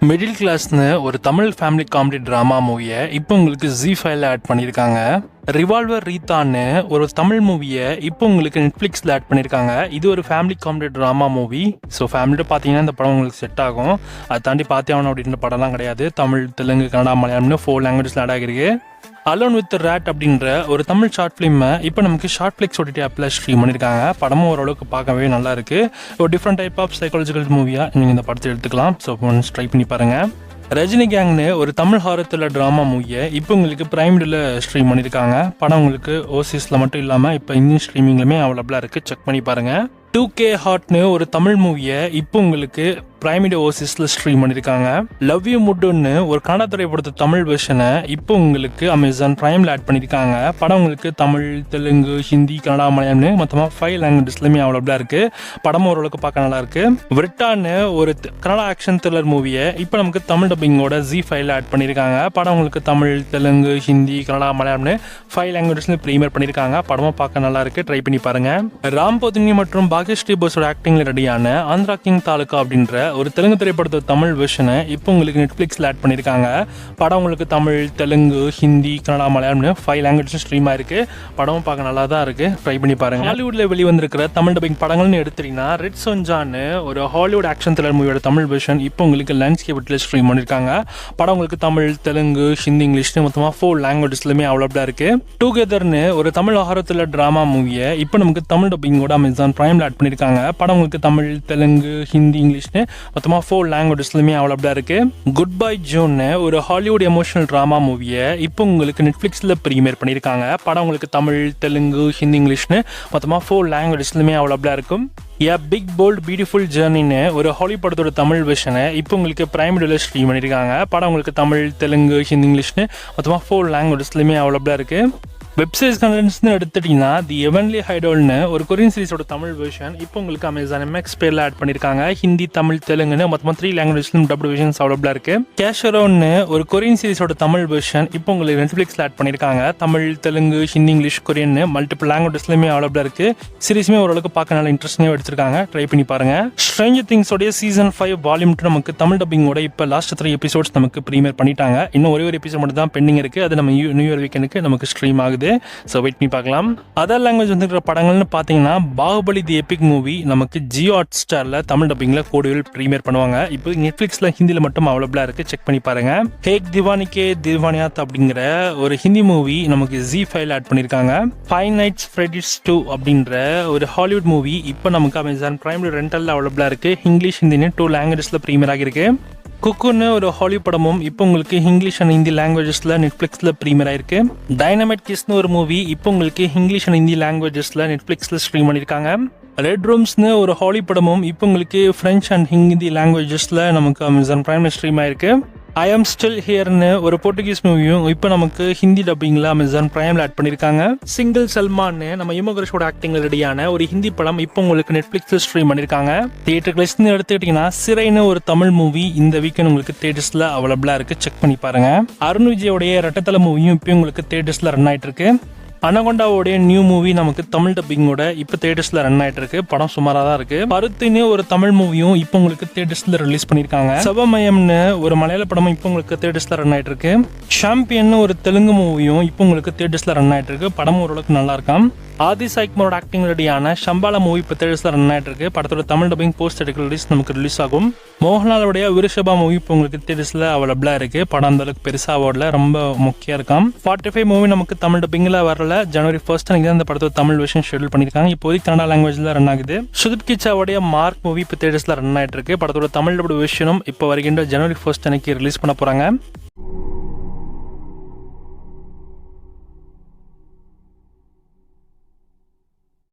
Middle கிளாஸ்னு ஒரு Tamil family comedy drama மூவியை இப்போ உங்களுக்கு ZEE5ல ஆட் பண்ணியிருக்காங்க. ரிவால்வர் ரீத்தான்னு ஒரு தமிழ் மூவியை இப்போ உங்களுக்கு நெட்ஃப்ளிக்ஸில் ஆட் பண்ணியிருக்காங்க. இது ஒரு family comedy drama movie. So ஃபேமிலியோட பார்த்தீங்கன்னா இந்த படம் உங்களுக்கு செட் ஆகும். அதை தாண்டி பார்த்தே ஆகணும் அப்படின்ற படம்லாம் கிடையாது. தமிழ், தெலுங்கு, கன்னடா, மலையாளம்னு 4 லாங்குவேஜில் ஆட் ஆகிருக்கு. அலோன் வித் ரேட் அப்படின்ற ஒரு தமிழ் ஷார்ட் ஃபிலிமை இப்போ நமக்கு ஷார்ட் ஃபிளிக்ஸ் ஓடிடி ஆப்பில் ஸ்ட்ரீம் பண்ணியிருக்காங்க. படமும் ஓரளவுக்கு பார்க்கவே நல்லா இருக்கு. ஒரு டிஃப்ரெண்ட் டைப் ஆஃப் சைக்காலஜிக்கல் மூவியாக நீங்கள் இந்த படத்தை எடுத்துக்கலாம். ஸோ ஒன்ஸ் ட்ரை பண்ணி பாருங்கள். ரஜினி கேங்னு ஒரு தமிழ் ஹாரத்தில் ட்ராமா மூவியை இப்போ உங்களுக்கு பிரைம் வீடியோவில் ஸ்ட்ரீம் பண்ணியிருக்காங்க. படம் உங்களுக்கு ஓசிஸில் மட்டும் இல்லாமல் இப்போ இந்தியன் ஸ்ட்ரீமிங்லுமே அவைலபிளாக இருக்குது. செக் பண்ணி பாருங்கள். 2K ஹாட்னு ஒரு தமிழ் மூவியை இப்போ உங்களுக்கு பிரைம் வீடியோ ஓசிஸில் ஸ்ட்ரீம் பண்ணியிருக்காங்க. லவ் யூ முட்டுன்னு ஒரு கன்னட திரைப்படத்தை தமிழ் வெர்ஷனை இப்போ உங்களுக்கு அமேசான் பிரைமில் ஆட் பண்ணியிருக்காங்க. படம் உங்களுக்கு தமிழ், தெலுங்கு, ஹிந்தி, கன்னடா, மலையாளம்னு மொத்தமாக 5 லாங்குவேஜஸ்லையுமே அவைலபிளாக இருக்குது. படமும் ஓரளவுக்கு பார்க்க நல்லா இருக்கு. விரிட்டான்னு ஒரு கன்னடா ஆக்ஷன் த்ரில்லர் மூவியை இப்போ நமக்கு தமிழ் டப்பிங்கோட ZEE5ல ஆட் பண்ணியிருக்காங்க. படம் உங்களுக்கு தமிழ், தெலுங்கு, ஹிந்தி, கன்னடா, மலையாளம்னு 5 லாங்குவேஜஸ்லையும் ப்ரீமியர் பண்ணியிருக்காங்க. படமும் பார்க்க நல்லா இருக்கு. ட்ரை பண்ணி பாருங்க. ராம் போதினி மற்றும் பாக்யஸ்ரீ போஸோட ஆக்டிங்ல ரெடியான ஆந்திரா கிங் தாலுகா அப்படின்ற ஒரு தெலுங்கு திரைப்படத்தோட தமிழ் வெர்ஷனை இப்போ உங்களுக்கு நெட்ஃப்ளிக்ஸில் ஆட் பண்ணியிருக்காங்க. படம் உங்களுக்கு தமிழ், தெலுங்கு, ஹிந்தி, கன்னடா, மலையாளம்னு 5 லாங்குவேஜ் ஸ்ட்ரீம் ஆயிருக்கு. படமும் பார்க்க நல்லா தான் இருக்கு. ட்ரை பண்ணி பாருங்க. ஹாலிவுட்ல வெளிவந்திருக்கிற தமிழ் டப்பிங் படங்கள்னு எடுத்துட்டீங்கன்னா ரெட் சொஞ்சான்னு ஒரு ஹாலிவுட் ஆக்ஷன் த்ரில்லர் மூவியோட தமிழ் வெர்ஷன் இப்போ உங்களுக்கு லேண்ட்ஸ்கேப்ல ஸ்ட்ரீம் பண்ணியிருக்காங்க. படம் உங்களுக்கு தமிழ், தெலுங்கு, ஹிந்தி, இங்கிலீஷ்னு மொத்தமாக 4 லாங்குவேஜஸ்லுமே அவைலபிளா இருக்கு. டுகெதர்னு ஒரு தமிழ் ஹாரத்தில் ட்ராமா மூவியை இப்போ நமக்கு தமிழ் டப்பிங்கோட அமேசான் பிரைம்ல ஆட் பண்ணியிருக்காங்க. படம் உங்களுக்கு தமிழ், தெலுங்கு, ஹிந்தி, இங்கிலீஷ்னு மொத்தமாக 4 லாங்குவேஜஸ்லுமே அவைலபிளாக இருக்கு. குட் பை ஜூன்னு ஒரு ஹாலிவுட் எமோஷனல் ட்ராமா மூவியை இப்போ உங்களுக்கு நெட்ஃப்ளிக்ஸில் ப்ரீமியர் பண்ணியிருக்காங்க. படம் உங்களுக்கு தமிழ், தெலுங்கு, ஹிந்தி, இங்கிலீஷ்னு மொத்தமாக 4 லாங்குவேஜஸ்லுமே அவைலபிளாக இருக்கும். ஏ பிக் போல்ட் பியூட்டிஃபுல் ஜேர்னின்னு ஒரு ஹாலிவுட் படத்தோட தமிழ் வெர்ஷனை இப்போ உங்களுக்கு பிரைம் வீடியோவில் ஸ்ட்ரீம் பண்ணியிருக்காங்க. படம் உங்களுக்கு தமிழ், தெலுங்கு, ஹிந்தி, இங்கிலீஷ்னு மொத்தமாக 4 லாங்குவேஜஸ்லுமே அவைலபிளாக இருக்கு. வெப்சைட்ஸ் கண்டென்ட்ஸ்னு எடுத்துட்டீங்கன்னா தி எவன்லி ஹைடோல்னு ஒரு கொரியன் சீரிஸோட தமிழ் வெர்ஷன் இப்போ உங்களுக்கு அமேசான் MX பேரில் ஆட் பண்ணியிருக்காங்க. ஹிந்தி, தமிழ், தெலுங்குன்னு மொத்தமாக 3 லாங்குவேஜ்லும் டப்டு வெர்ஷன்ஸ் அவைலபிளாக இருக்கு. கேஷரோன்னு ஒரு கொரியன் சீரிஸோட தமிழ் வெர்ஷன் இப்போ உங்களுக்கு நெட்ஃப்ளிக்ஸில் ஆட் பண்ணியிருக்காங்க. Tamil, Telugu, Hindi, English, Korean multiple லாங்குவேஜஸ்லையுமே அவைலபிளாக இருக்கு. சீரிஸுமே ஓரளவுக்கு பார்க்க நல்லா இன்ட்ரெஸ்டிங்காக எடுத்திருக்காங்க. ட்ரை பண்ணி பாருங்க. ஸ்ட்ரேஞ்சர் திங்ஸோடைய சீசன் 5 வால்யூம் 2 நமக்கு தமிழ் டப்பிங்கோட இப்போ லாஸ்ட் 3 எபிசோட்ஸ் நமக்கு ப்ரீமியர் பண்ணிட்டாங்க. இன்னும் ஒரே ஒரு எபிசோட் மட்டும் தான் பெண்டிங் இருக்கு. அது நம்ம நியூ இயர் வீக்கெண்டுக்கு நமக்கு ஸ்ட்ரீம் ஆகுது. ஸோ வெயிட் பண்ணி பார்க்கலாம். அதர் லாங்குவேஜ் வந்துருக்கிற படங்கள்னு பார்த்தீங்கன்னா பாகுபலி தி எபிக் மூவி நமக்கு ஜியோ ஹாட் ஸ்டாரில் தமிழ் டப்பிங்கில் கோடியில் ப்ரீமியர் பண்ணுவாங்க. இப்போ நெட்ஃப்ளிக்ஸில் ஹிந்தியில் மட்டும் அவைலபிளாக இருக்கு. செக் பண்ணி பாருங்க. ஹேக் திவானிகே திவானியாத் அப்படிங்கிற ஒரு ஹிந்தி மூவி நமக்கு ZEE5ல ஆட் பண்ணியிருக்காங்க. 5 Nights Freddy's 2 அப்படின்ற ஒரு ஹாலிவுட் மூவி இப்போ நமக்கு அமேசான் பிரைம் ரெண்டலில் அவைலபிளாக இருக்கு. இங்கிலீஷ், ஹிந்தின்னு 2 லாங்குவேஜஸில் ப்ரீமியர் ஆகிருக்கு. குக்குன்னு ஒரு ஹாலிவுட் படமும் இப்போ உங்களுக்கு இங்கிலீஷ் அண்ட் ஹிந்தி லாங்குவேஜஸ்ல நெட்ஃப்ளிக்ஸ்ல ப்ரீமியர் ஆயிருக்கு. டைனமைட் கிஸ்னு ஒரு மூவி இப்போ உங்களுக்கு இங்கிலீஷ் அண்ட் ஹிந்தி லாங்குவேஜஸ்ல நெட்ஃப்ளிக்ஸ்ல ஸ்ட்ரீம் பண்ணியிருக்காங்க. ரெட் ரூம்ஸ்னு ஒரு ஹாலிவுட் படமும் இப்போ உங்களுக்கு பிரெஞ்ச் அண்ட் ஹிந்தி லாங்குவேஜஸ்ல நமக்கு அமேசான் பிரைம்ல ஸ்ட்ரீம் ஆயிருக்கு. ஐ ஆம் ஸ்டில் ஹியர்னு ஒரு போர்ச்சுகீஸ் மூவியும் இப்போ நமக்கு ஹிந்தி டப்பிங்ல அமேசான் பிரைம்ல ஆட் பண்ணியிருக்காங்க. சிங்கிள் சல்மான்னு நம்ம யுமகரேஷோட ஆக்டிங்ல ரெடியான ஒரு ஹிந்தி படம் இப்போ உங்களுக்கு நெட்ஃப்ளிக்ஸ்ல ஸ்ட்ரீம் பண்ணியிருக்காங்க. தியேட்டர் லிஸ்ட்னு எடுத்துக்கிட்டீங்கன்னா சிறைன்னு ஒரு தமிழ் மூவி இந்த வீக்கெண்ட் உங்களுக்கு தியேட்டர்ஸ்ல அவைலபிளா இருக்கு. செக் பண்ணி பாருங்க. அருண் விஜயோடைய ரெட்டத்தலை மூவியும் இப்போ உங்களுக்கு தியேட்டர்ஸ்ல ரன் ஆயிட்டு இருக்கு. அனகொண்டாவோடைய நியூ மூவி நமக்கு தமிழ் டப்பிங்கோட இப்போ தியேட்டர்ஸ்ல ரன் ஆயிட்டு இருக்கு. படம் சுமாராக தான் இருக்கு. பருத்தின்னு ஒரு தமிழ் மூவியும் இப்போ உங்களுக்கு தியேட்டர்ஸ்ல ரிலீஸ் பண்ணியிருக்காங்க. சபமயம்னு ஒரு மலையாள படமும் இப்போ உங்களுக்கு தியேட்டர்ஸ்ல ரன் ஆயிட்டு இருக்கு. சாம்பியன் ஒரு தெலுங்கு மூவியும் இப்போ உங்களுக்கு தியேட்டர்ஸ்ல ரன் ஆயிட்டு இருக்கு. படம் ஓரளவுக்கு நல்லா இருக்கும். ஆதி சாய்குமாரோட ஆக்டிங் ரெடியான ஷம்பாலா மூவி இப்போ தியேட்டர்ஸ்ல ரன் ஆயிட்டு இருக்கு. படத்தோட தமிழ் டப்பிங் போஸ்ட் எடுக்கிற ரிலீஸ் நமக்கு ரிலீஸ் ஆகும். மோகன்லாலுடைய விருஷபா மூவி இப்போ உங்களுக்கு தியேட்டர்ஸ்ல அவைலபிளா இருக்கு. படம் அந்த அளவுக்கு பெருசா ஓடல, ரொம்ப முக்கியம் இருக்கும். 45 மூவி நமக்கு தமிழ் டப்பிங்ல வரல. ஜனவரி 1 அன்னைக்கு இந்த படத்தோட தமிழ் வெர்ஷன் ஷெட்யூல் பண்ணிருக்காங்க. இப்போதைக்கு கன்னடா லாங்குவேஜ்ல ரன் ஆகுது. சுதிப் கிச்சாவுடைய மார்க் மூவி இப்போ தியேட்டர்ஸ்ல ரன் ஆயிட்டு இருக்கு. படத்தோட தமிழ் டப் வெர்ஷனும் இப்போ வருகின்ற ஜனவரி 1 அன்னைக்கு ரிலீஸ் பண்ண போறாங்க.